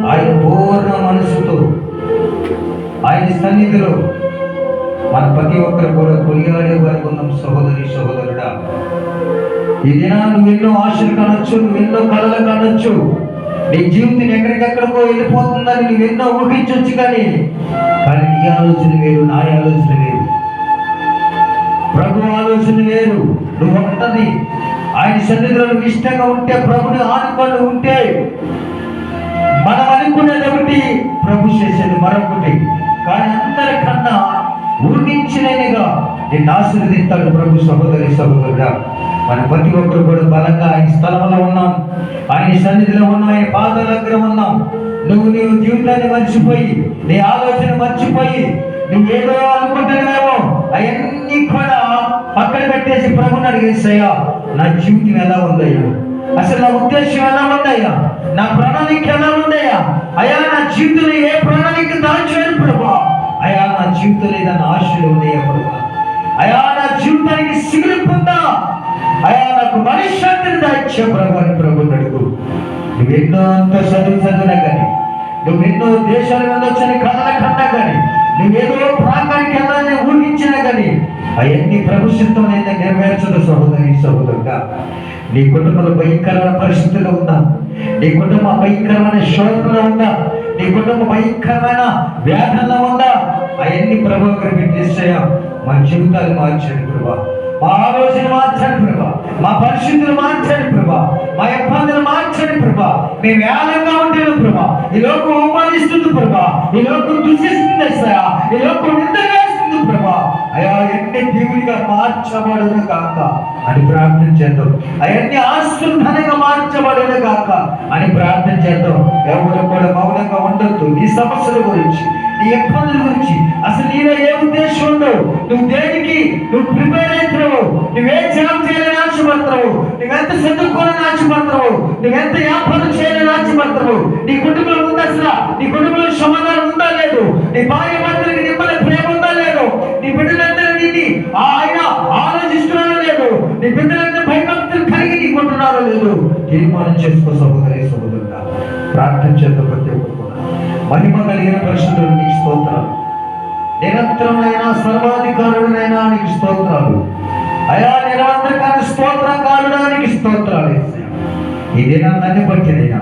ఆయన పూర్ణ మనసుతో ఆయన సన్నిధిలో మన ప్రతి ఒక్కరు కూడా కొనియాడే వారికి ఉన్నాం. సహోదరి సహోదరుడా, ఈ దినాన్ని నువ్వు ఎన్నో ఆశలు కానొచ్చు, నువ్వు ఎన్నో కళలు కానొచ్చు, నీ జీవితం ఎక్కడికెక్కడికో వెళ్ళిపోతుందని నువ్వు ఎన్నో ఊహించవచ్చు. కానీ నీ ఆలోచన వేరు, నా ఆలోచన వేరు, ప్రభు ఆలోచన వేరు. నువ్వు ఉంటది ఆయన సన్నిధిలో నువ్వు ఇష్టంగా ఉంటే, ప్రభుని ఆనుకొని ఉంటే, మనం అనుకునేది ఒకటి, ప్రభు చేసేది మరొకటి. కానీ అందరికన్నా ఊహించలేనిగా నిన్ను ఆశీర్వదిస్తాడు ప్రభు. సహోదరి సహోదరుడా, మన ప్రతి ఒక్కరు కూడా బలంగా ఆయన స్థలంలో ఉన్నాం, ఆయన సన్నిధిలో ఉన్నాం, ఆయన పాదాల దగ్గర ఉన్నాం. నువ్వు జీవితాన్ని మర్చిపోయి, నీ ఆలోచన మర్చిపోయి, నువ్వు ఏదో అనుకుంటున్నావేమో అవన్నీ కూడా పక్కన పెట్టేసి ప్రభుని అడిగేసాయా, నా జీవితం ఎలా ఉందయ్యా, అసలు నా ఉద్దేశం ఎలా ఉందయ్యా, నా ప్రణాళిక ఎలా ఉందయ్యా, అయ్యా నా జీవితంలో ఏ ప్రణాళిక దాచాను ప్రభా, అయ్యా నా జీవితంలో ఏదైనా ఆశలు ఉన్నాయా ప్రభా, అయ్యా నా జీవితానికి సిగులిపోతా, అయ్యా నాకు మనశ్శాంతిని దాచే ప్రభు అని ప్రభుని అడుగు. నువ్వెన్నో అంత చదివినా కానీ, నువ్వెన్నో దేశాలు వెళ్ళొచ్చని కథల కన్నా కానీ, నువ్వేదో ప్రాంతానికి వెళ్ళాలని ఊహించినా కానీ అవన్నీ ప్రభు చిత్తం నెరవేర్చదు. సహోదరి సహోదరుగా, నీ కుటుంబంలో భయంకరమైన పరిస్థితుల్లో ఉందా, నీ కుటుంబం భయంకరమైన శోధనలో ఉందా, నీ కుటుంబం భయంకరమైన వ్యాధుల్లో ఉందా, అవన్నీ ప్రభు పెట్టేస్తాయా. మా జీవితాలు మార్చండి ప్రభా, మా ఆలోచన మార్చండి ప్రభా, మా పరిస్థితులు మార్చండి ప్రభా, మా ఇబ్బందులు మార్చండి ప్రభా. మేము ఏలంగా ఉంటాను ప్రభా, ఈ లోకం అవమానిస్తుంది ప్రభా, ఈ లోకం దూషిస్తుంది అయ్యా, ఈ లోకం నింద వేస్తుంది ప్రభా. అయ్యా ఎన్ని దేవుడిగా మార్చబడును కాక అని ప్రార్థన చేద్దాం. అవన్నీ ఆశీర్వాదంగా మార్చబడును కాక అని ప్రార్థన చేద్దాం. ఎవరు కూడా మౌనంగా ఉండొద్దు. నీ సమస్యల గురించి, నీ ఇబ్బందుల గురించి, అసలు నీలో ఏ ఉద్దేశం ఉండవు, నువ్వు దేనికి నువ్వు ప్రిపేర్ అవుతున్నావు, నువ్వే జాబ్ చేయాలని ఆశపడతావు, నువ్వెంత చదువుకోవాలని ఆశపడతావు, నువ్వెంత వ్యాపారం చేయాలని ఆశపడతావు, నీ కుటుంబంలో ఉందా, అసలు నీ కుటుంబంలో సమాధానం ఉందా లేదు, నీ భార్య భర్తలకి నిమ్మల ప్రేమ ఉందా లేదు, నీ బిడ్డలందరూ నిన్ను ఆయన ఆలోచిస్తున్నారో లేదు, నీ బిడ్డలందరూ భయభక్తులు కలిగి నీకుంటున్నారో లేదు, తీర్మానం చేసుకో. సహోదరి సహోదరుడా, ప్రార్థన చేద్దాం. ప్రతి ఒక్కరు కూడా మహిమ కలిగిన పరిశుద్ధుడు నీకు స్తోత్రాలు, నిరంతరమైన సర్వాధికారుడైనా నీకు స్తోత్రాలు, అయా నిరంతరకాల స్తోత్రకారుడా నీకు స్తోత్రాలు. ఈ దినాన్ని బట్టినైనా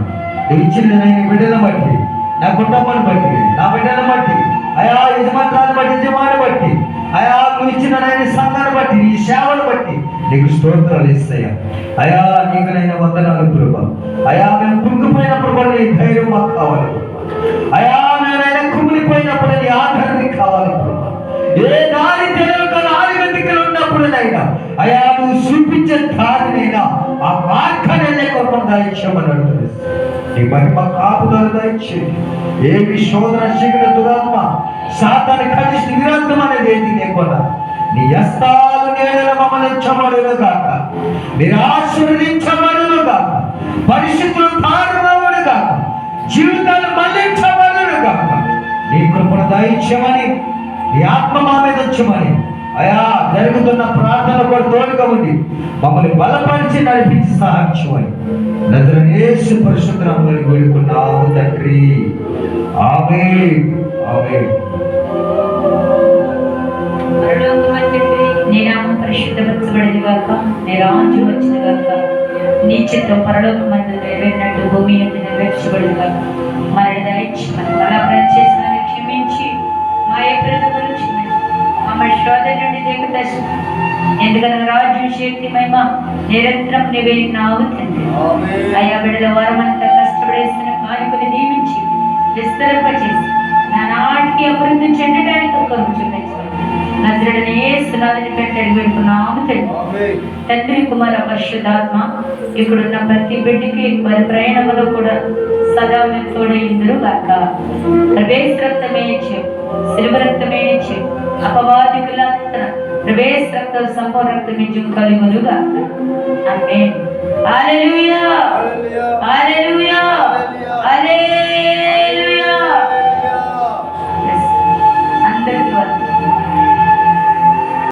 నువ్వు ఇచ్చిన బిడ్డలను బట్టి, నా కుటుంబాన్ని బట్టి, నా బిడ్డలను బట్టి, అయా యజమాని బట్టి, యజమాని బట్టి, అయా నువ్వు ఇచ్చిన సంఘాన్ని బట్టి, నీ సేవను బట్టి నీకు స్తోత్రాలు ఇస్తాయా. అయా నీకునైనా వందనాలు ప్రభా. అయా మేము కుంగిపోయినప్పుడు కూడా నీ ధైర్యం మాకు కావాలి ప్రభా. అయా మేమైనా కుమిలిపోయినప్పుడు నీ ఆదరణ కావాలి ప్రభా. ఏ దారి తెలియక నాలుగు దిక్కులు ఉన్నప్పుడునైనా అయా నువ్వు చూపించే దారినైనా ఆ మార్గాన్ని కొరకు దాయిచ్చామని అడుగుతుంది. నీ మహిమ కాపుదల దాయిచ్చేది. ఏమి శోధన శీఘ్ర దురాత్మ సాతాను కలిసి విరాంతం అనేది ఏది లేకుండా నీ హస్తాలు నేడల మమ్మల్ని ఇచ్చబడును గాక, మీరు ఆశీర్వదించబడును గాక, పరిస్థితులు తారుమవును గాక, జీవితాలు మళ్ళించబడును గాక. నీ కృపను దయచేయమని, నీ ఆత్మ మా మీద వచ్చమని, అయా జరుగుతున్న ప్రార్థన కూడా తోడుగా ఉండి మమ్మల్ని బలపరిచి నడిపించి సహాయించమని నజరేయుడైన యేసు పరిశుద్ధ నామములో వేడుకున్నాము తండ్రి. ఆమేన్. ఆమేన్. నీ నామం పరిశుద్ధపరచబడింది గాక, నీ రాజ్యం వచ్చిన గాక, నీ చిత్తం పరలోకమందు నెరవేరినట్టు భూమి యందు నెరవేర్చబడింది గాక. మనని దయచేయమని, బలపరం చేసిన క్షమించి మా ఎప్పుడూ మమ్మల్ని శోధన నుండి దేవదర్శనం. ఎందుకన్నా రాజ్యం శక్తి మహిమ నిరంతరం నీవే నావు తండ్రి. అయ్యా బిడ్డల వారమంతా కష్టపడేస్తున్న కార్యకుని దీవించి విస్తరింపచేసి నా నాటికి అభివృద్ధి చెందడానికి కొరకు చూపించమని నజరేయుడైన యేసు నామమున పెట్టడి వేడుకున్నాము తండ్రి. తండ్రి కుమార పరిశుద్ధాత్మ ఇక్కడున్న ప్రతి బిడ్డకి వారి ప్రయాణంలో కూడా సదా మేము తోడైందురు గాక. ప్రవేశ రక్తమే శిలువ రక్తమే అపవాదికులంతా ప్రవేశ రక్తం సంపూర్ణ రక్తం కలుగును గాక. ఆమేన్. హల్లెలూయా. హల్లెలూయా. హల్లెలూయా.